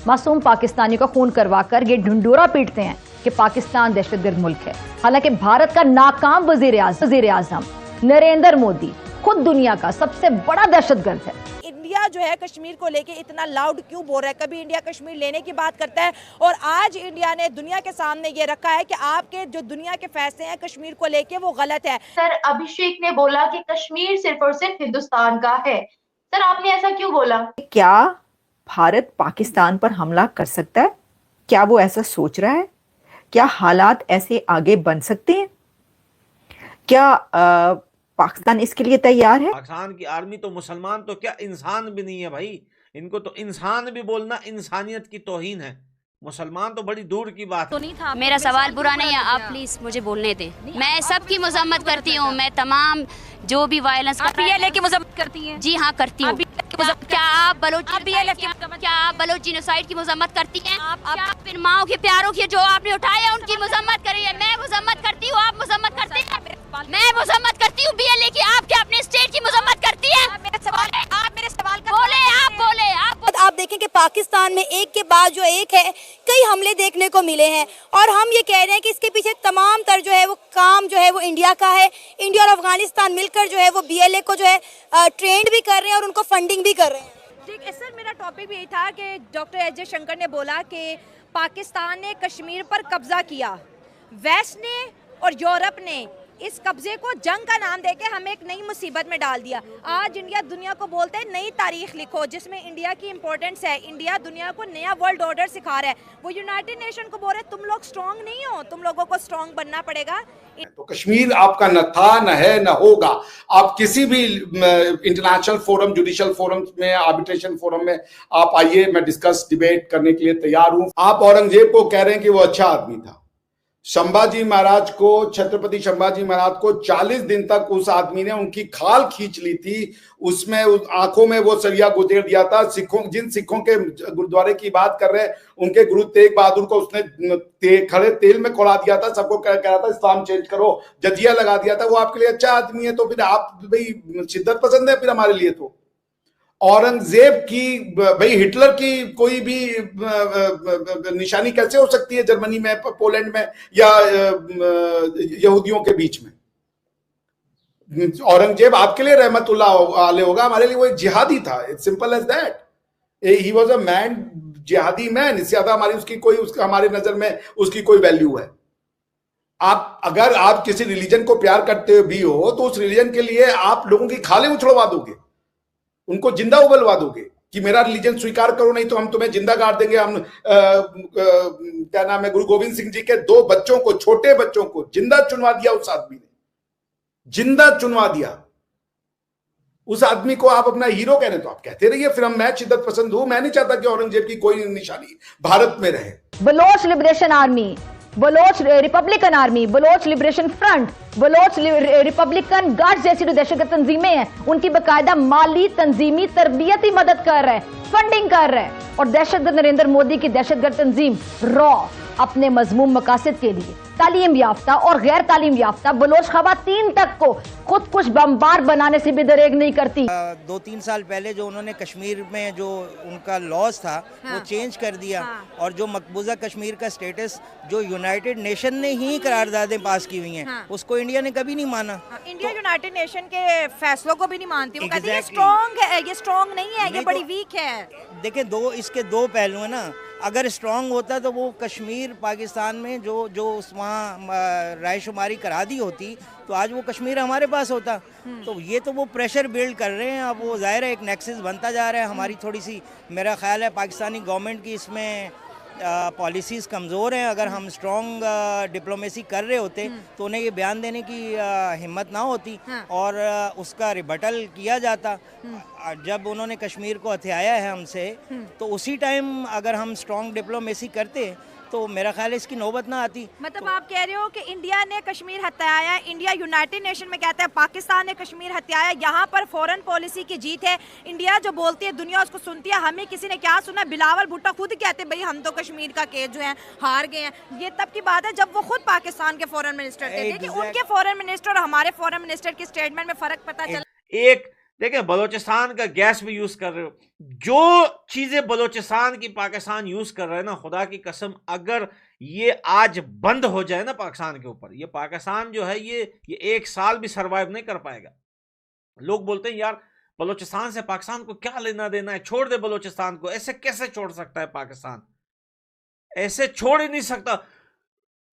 मासूम पाकिस्तानी का खून करवाकर ये ढिंडोरा पीटते हैं कि पाकिस्तान दहशतगर्द मुल्क है। हालांकि भारत का नाकाम वजीर आजम नरेंद्र मोदी खुद दुनिया का सबसे बड़ा दहशतगर्द है। इंडिया जो है कश्मीर को लेके इतना लाउड क्यों बोल रहा है? कभी इंडिया कश्मीर लेने की बात करता है और आज इंडिया ने दुनिया के सामने ये रखा है कि आपके जो दुनिया के फैसले हैं कश्मीर को लेके वो गलत है। सर, अभिषेक ने बोला कि कश्मीर सिर्फ और सिर्फ हिंदुस्तान का है। सर, आपने ऐसा क्यों बोला? क्या भारत पाकिस्तान पर हमला कर सकता है? क्या वो ऐसा सोच रहा है? क्या हालात ऐसे आगे बन सकते हैं? क्या पाकिस्तान इसके लिए तैयार है? पाकिस्तान की आर्मी तो मुसलमान तो क्या इंसान भी नहीं है भाई। इनको तो इंसान भी बोलना इंसानियत की तौहीन है। मुसलमान तो बड़ी दूर की बात है। मेरा सवाल बुरा नहीं है, आप प्लीज मुझे बोलने दें। मैं सबकी मजम्मत करती हूँ, मैं तमाम जो भी वायलेंस की मजम्मत करती हैं? जी हाँ करती हूँ। क्या आप बलोच जिनोसाइड की मजम्मत करती हैं? क्या आप इन माओ के प्यारों की जो आपने उठाए उनकी मजम्मत करिए? मैं मजम्मत करती हूँ, आप मजम्मत करते हैं? मैं मजम्मत करती हूँ बीएलए की, आप क्या अपने स्टेट की मजम्मत करती है? आप मेरे सवाल बोले आप देखें कि पाकिस्तान में एक के बाद जो एक है कई हमले देखने को मिले हैं और हम ये कह रहे हैं कि इसके पीछे तमाम तर जो है वो काम जो है वो इंडिया का है। इंडिया और अफगानिस्तान मिलकर जो है वो बीएलए को जो है ट्रेंड भी कर रहे हैं और उनको फंडिंग भी कर रहे हैं। ठीक है सर, मेरा टॉपिक भी यही था कि डॉक्टर एस जयशंकर ने बोला कि पाकिस्तान ने कश्मीर पर कब्जा किया, वेस्ट ने और यूरोप ने इस कब्जे को जंग का नाम देके हमें एक नई मुसीबत में डाल दिया। आज इंडिया दुनिया को बोलते हैं नई तारीख लिखो जिसमें इंडिया की इंपॉर्टेंस है। इंडिया दुनिया को नया वर्ल्ड ऑर्डर सिखा रहा है। वो यूनाइटेड नेशन को बोल रहे तुम लोग स्ट्रांग नहीं हो, तुम लोगों को स्ट्रांग बनना पड़ेगा। तो कश्मीर आपका न था, न है, न होगा। आप किसी भी इंटरनेशनल फोरम, जुडिशियल फोरम में, आर्बिट्रेशन फोरम में आप आइए, मैं डिस्कस डिबेट करने के लिए तैयार हूं। आप औरंगजेब को कह रहे हैं कि वो अच्छा आदमी था। संभाजी महाराज को, छत्रपति संभाजी महाराज को 40 दिन तक उस आदमी ने उनकी खाल खींच ली थी। उसमें आंखों में वो सरिया गुदेड़ दिया था। जिन सिखों के गुरुद्वारे की बात कर रहे हैं, उनके गुरु तेग बहादुर को उसने खड़े तेल में खौला दिया था। सबको कह रहा था इस्लाम चेंज करो, जजिया लगा दिया था। वो आपके लिए अच्छा आदमी है तो फिर आप भाई शिद्दत पसंद है फिर हमारे लिए? तो औरंगजेब की, भाई हिटलर की कोई भी निशानी कैसे हो सकती है जर्मनी में, पोलैंड में या यहूदियों के बीच में? औरंगजेब आपके लिए रहमतुल्लाह अलैह होगा, हमारे लिए वो एक जिहादी था। It's simple as that. He was a man, जिहादी मैन। इससे ज्यादा हमारी नजर में उसकी कोई वैल्यू है? अगर आप किसी रिलीजन को प्यार करते भी हो तो उस रिलीजन के लिए आप लोगों की खालें उछलवा दोगे, उनको जिंदा उबलवा दोगे कि मेरा रिलीजन स्वीकार करो, नहीं तो हम तुम्हें जिंदा गाड़ देंगे। हम क्या नाम है, गुरु गोविंद सिंह जी के 2 बच्चों को, छोटे बच्चों को जिंदा चुनवा दिया उस आदमी ने, जिंदा चुनवा दिया। उस आदमी को आप अपना हीरो कह रहे हैं तो आप कहते रहिए, फिर मैं शिद्दत पसंद हूं। मैं नहीं चाहता कि औरंगजेब की कोई निशानी भारत में रहे। Baloch Liberation Army, Baloch Republican Army, Baloch Liberation Front, Baloch Republican Guard जैसी जो दहशतगर्द तंजीमें हैं, उनकी बाकायदा माली, तंजीमी, तरबियती मदद कर रहे हैं, फंडिंग कर रहे हैं। और दहशतगर्द नरेंद्र मोदी की दहशतगर्द तंजीम रॉ अपने मजमूम मकासद के लिए तालीम याफ्ता और गैर तालीम याफ्ता बलोच खवातीन तक को खुद कुछ बमबार बनाने से भी दरेग नहीं करती। 2-3 साल पहले जो उन्होंने कश्मीर में जो उनका लॉज था वो चेंज कर दिया और जो मकबूजा कश्मीर का स्टेटस जो यूनाइटेड नेशन ने ही करारदादें पास की हुई हैं उसको इंडिया ने कभी नहीं माना। इंडिया यूनाइटेड नेशन के फैसलों को भी नहीं मानती। वो कहती है ये स्ट्रॉन्ग है, ये स्ट्रॉन्ग नहीं है, ये बड़ी वीक है। देखिए, इसके दो पहलू है ना। अगर स्ट्रांग होता तो वो कश्मीर पाकिस्तान में जो वहाँ रायशुमारी करा दी होती तो आज वो कश्मीर हमारे पास होता। तो ये तो वो प्रेशर बिल्ड कर रहे हैं। अब वो जाहिर है एक नेक्सस बनता जा रहा है। हमारी थोड़ी सी, मेरा ख्याल है पाकिस्तानी गवर्नमेंट की इसमें पॉलिसीज़ कमज़ोर हैं। अगर हम स्ट्रॉन्ग डिप्लोमेसी कर रहे होते तो उन्हें ये बयान देने की हिम्मत ना होती और उसका रिबटल किया जाता। जब उन्होंने कश्मीर को हथियाया है हमसे तो उसी टाइम अगर हम स्ट्रॉन्ग डिप्लोमेसी करते तो मेरा ख्याल है इसकी नौबत ना आती। मतलब आप कह रहे हो कि इंडिया ने कश्मीर हत्याया, इंडिया यूनाइटेड नेशन में कहता है पाकिस्तान ने कश्मीर हत्याया, यहाँ पर फॉरेन पॉलिसी की जीत है। इंडिया जो बोलती है दुनिया उसको सुनती है। हमें किसी ने क्या सुना? बिलावल भुट्टो खुद कहते भाई हम तो कश्मीर का केस जो है हार गए हैं। ये तब की बात है जब वो खुद पाकिस्तान के फॉरेन मिनिस्टर थे। देखिए उनके फॉरेन मिनिस्टर और हमारे फॉरेन मिनिस्टर की स्टेटमेंट में फर्क पता चला। एक देखें, बलोचिस्तान का गैस भी यूज कर रहे हो। जो चीजें बलोचिस्तान की पाकिस्तान यूज कर रहा है ना, खुदा की कसम, अगर ये आज बंद हो जाए ना पाकिस्तान के ऊपर, ये पाकिस्तान जो है ये 1 साल भी सरवाइव नहीं कर पाएगा। लोग बोलते हैं यार बलोचिस्तान से पाकिस्तान को क्या लेना देना है, छोड़ दे बलोचिस्तान को। ऐसे कैसे छोड़ सकता है पाकिस्तान? ऐसे छोड़ ही नहीं सकता।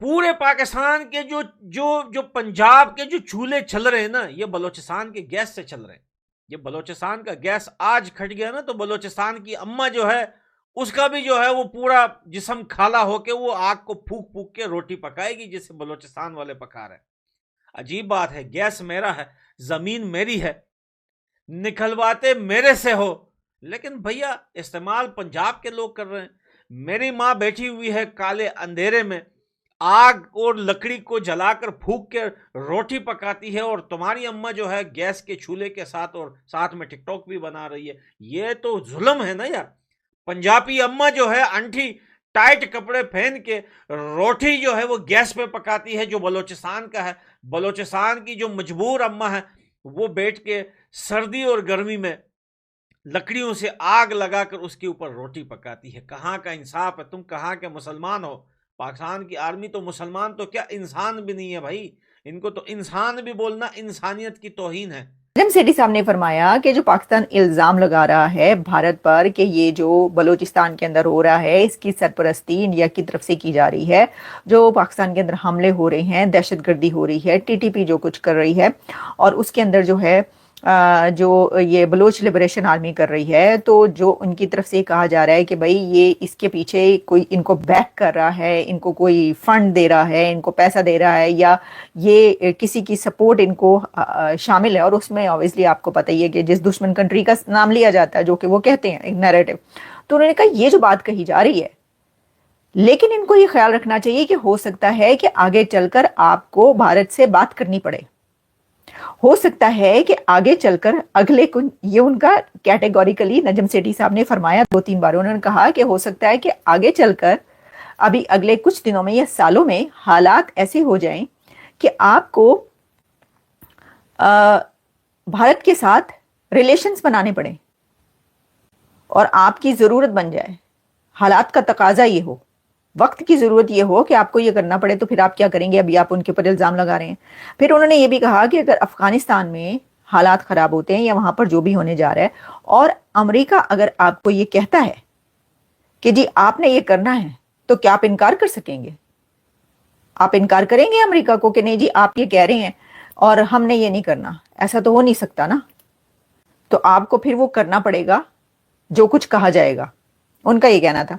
पूरे पाकिस्तान के जो पंजाब के जो चूल्हे चल रहे हैं ना, ये बलोचिस्तान के गैस से चल रहे हैं। ये बलोचिस्तान का गैस आज खट गया ना, तो बलोचिस्तान की अम्मा जो है उसका भी जो है वो पूरा जिस्म खाला होके वो आग को फूक फूक के रोटी पकाएगी, जिसे बलोचिस्तान वाले पका रहे हैं। अजीब बात है, गैस मेरा है, जमीन मेरी है, निकलवाते मेरे से हो, लेकिन भैया इस्तेमाल पंजाब के लोग कर रहे हैं। मेरी माँ बैठी हुई है काले अंधेरे में, आग और लकड़ी को जलाकर फूक के रोटी पकाती है, और तुम्हारी अम्मा जो है गैस के चूल्हे के साथ और साथ में टिकटॉक भी बना रही है। ये तो जुल्म है ना यार। पंजाबी अम्मा जो है अंठी टाइट कपड़े पहन के रोटी जो है वो गैस पे पकाती है, जो बलोचिस्तान का है। बलोचिस्तान की जो मजबूर अम्मा है वो बैठ के सर्दी और गर्मी में लकड़ियों से आग लगाकर उसके ऊपर रोटी पकाती है। कहाँ का इंसाफ है? तुम कहाँ के मुसलमान हो? पाकिस्तान की आर्मी तो मुसलमान तो क्या इंसान भी नहीं है भाई। इनको तो इंसान भी बोलना इंसानियत की तौहीन है। नजम सेठी साहब ने फरमाया कि जो पाकिस्तान इल्जाम लगा रहा है भारत पर कि ये जो बलूचिस्तान के अंदर हो रहा है इसकी सरपरस्ती इंडिया की तरफ से की जा रही है, जो पाकिस्तान के अंदर हमले हो रहे हैं, दहशतगर्दी हो रही है, टीटीपी जो कुछ कर रही है, और उसके अंदर जो है जो ये बलोच लिबरेशन आर्मी कर रही है, तो जो उनकी तरफ से कहा जा रहा है कि भाई ये इसके पीछे कोई इनको बैक कर रहा है, इनको कोई फंड दे रहा है, इनको पैसा दे रहा है, या ये किसी की सपोर्ट इनको शामिल है। और उसमें ऑब्वियसली आपको पता ही है कि जिस दुश्मन कंट्री का नाम लिया जाता है, जो कि वो कहते हैं एक नैरेटिव, तो उन्होंने कहा ये जो बात कही जा रही है, लेकिन इनको ये ख्याल रखना चाहिए कि हो सकता है कि आगे चलकर आपको भारत से बात करनी पड़े। हो सकता है कि आगे चलकर अगले कुछ, ये उनका कैटेगोरिकली नजम सेठी साहब ने फरमाया 2-3 बार, उन्होंने कहा कि हो सकता है कि आगे चलकर अभी अगले कुछ दिनों में या सालों में हालात ऐसे हो जाएं कि आपको भारत के साथ रिलेशंस बनाने पड़े और आपकी जरूरत बन जाए, हालात का तकाजा ये हो, वक्त की जरूरत ये हो कि आपको ये करना पड़े, तो फिर आप क्या करेंगे? अभी आप उनके ऊपर इल्जाम लगा रहे हैं। फिर उन्होंने ये भी कहा कि अगर अफगानिस्तान में हालात खराब होते हैं या वहां पर जो भी होने जा रहा है, और अमेरिका अगर आपको ये कहता है कि जी आपने ये करना है, तो क्या आप इनकार कर सकेंगे? आप इनकार करेंगे अमेरिका को कि नहीं जी आप ये कह रहे हैं और हमने ये नहीं करना? ऐसा तो हो नहीं सकता ना। तो आपको फिर वो करना पड़ेगा जो कुछ कहा जाएगा, उनका ये कहना था।